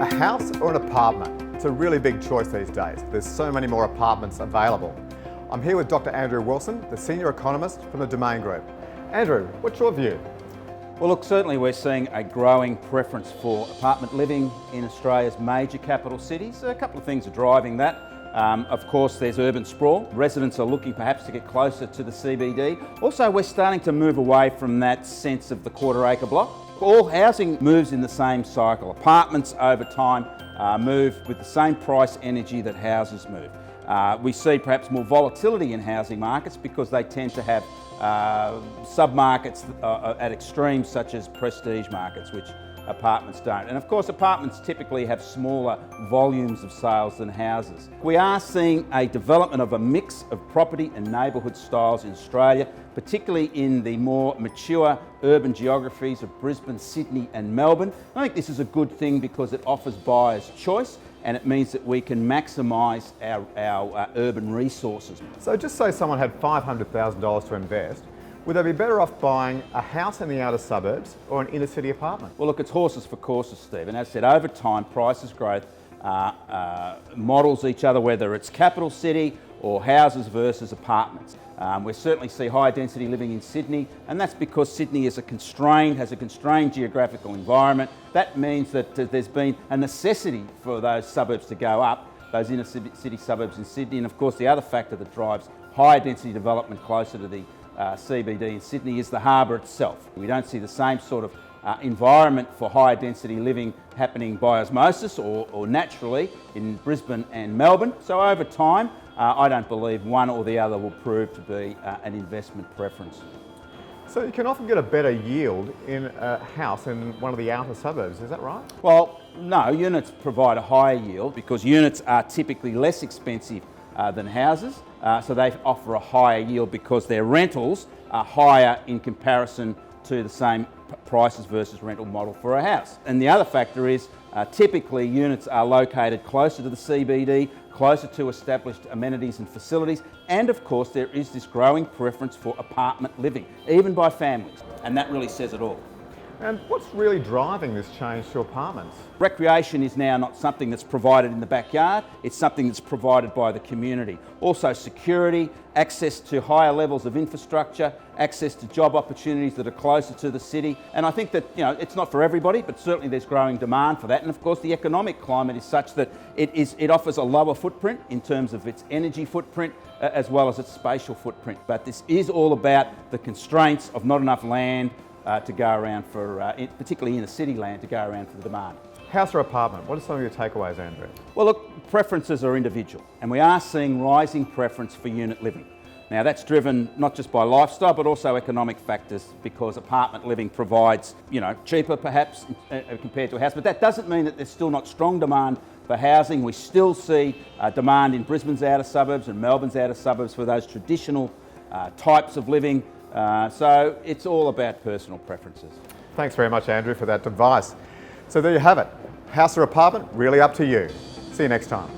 A house or an apartment? It's a really big choice these days. There's so many more apartments available. I'm here with Dr. Andrew Wilson, the Senior Economist from the Domain Group. Andrew, what's your view? Well, look, certainly we're seeing a growing preference for apartment living in Australia's major capital cities. A couple of things are driving that. Of course, there's urban sprawl. Residents are looking perhaps to get closer to the CBD. Also, we're starting to move away from that sense of the quarter-acre block. All housing moves in the same cycle. Apartments over time move with the same price energy that houses move. We see perhaps more volatility in housing markets because they tend to have sub-markets at extremes such as prestige markets, which apartments don't. And of course, apartments typically have smaller volumes of sales than houses. We are seeing a development of a mix of property and neighbourhood styles in Australia, particularly in the more mature urban geographies of Brisbane, Sydney and Melbourne. I think this is a good thing because it offers buyers choice and it means that we can maximise our urban resources. So just say someone had $500,000 to invest, would they be better off buying a house in the outer suburbs or an inner city apartment? Well, look, it's horses for courses, Steve. And as I said, over time, prices growth models each other, whether it's capital city or houses versus apartments. We certainly see high density living in Sydney, and that's because Sydney has a constrained geographical environment. That means that there's been a necessity for those suburbs to go up, those inner city suburbs in Sydney. And of course, the other factor that drives higher density development closer to the CBD in Sydney is the harbour itself. We don't see the same sort of environment for higher density living happening by osmosis or naturally in Brisbane and Melbourne. So over time, I don't believe one or the other will prove to be an investment preference. So you can often get a better yield in a house in one of the outer suburbs, is that right? Well, no, units provide a higher yield because units are typically less expensive than houses, so they offer a higher yield because their rentals are higher in comparison to the same prices versus rental model for a house. And the other factor is typically units are located closer to the CBD, closer to established amenities and facilities, and of course there is this growing preference for apartment living, even by families, and that really says it all. And what's really driving this change to apartments? Recreation is now not something that's provided in the backyard, it's something that's provided by the community. Also security, access to higher levels of infrastructure, access to job opportunities that are closer to the city. And I think that, it's not for everybody, but certainly there's growing demand for that. And of course the economic climate is such that it offers a lower footprint in terms of its energy footprint as well as its spatial footprint. But this is all about the constraints of not enough land to go around for, particularly in the city land, to go around for the demand. House or apartment, what are some of your takeaways, Andrew? Well, look, preferences are individual, and we are seeing rising preference for unit living. Now that's driven not just by lifestyle, but also economic factors because apartment living provides, cheaper perhaps compared to a house, but that doesn't mean that there's still not strong demand for housing. We still see demand in Brisbane's outer suburbs and Melbourne's outer suburbs for those traditional types of living. So it's all about personal preferences. Thanks very much, Andrew, for that advice. So there you have it. House or apartment, really up to you. See you next time.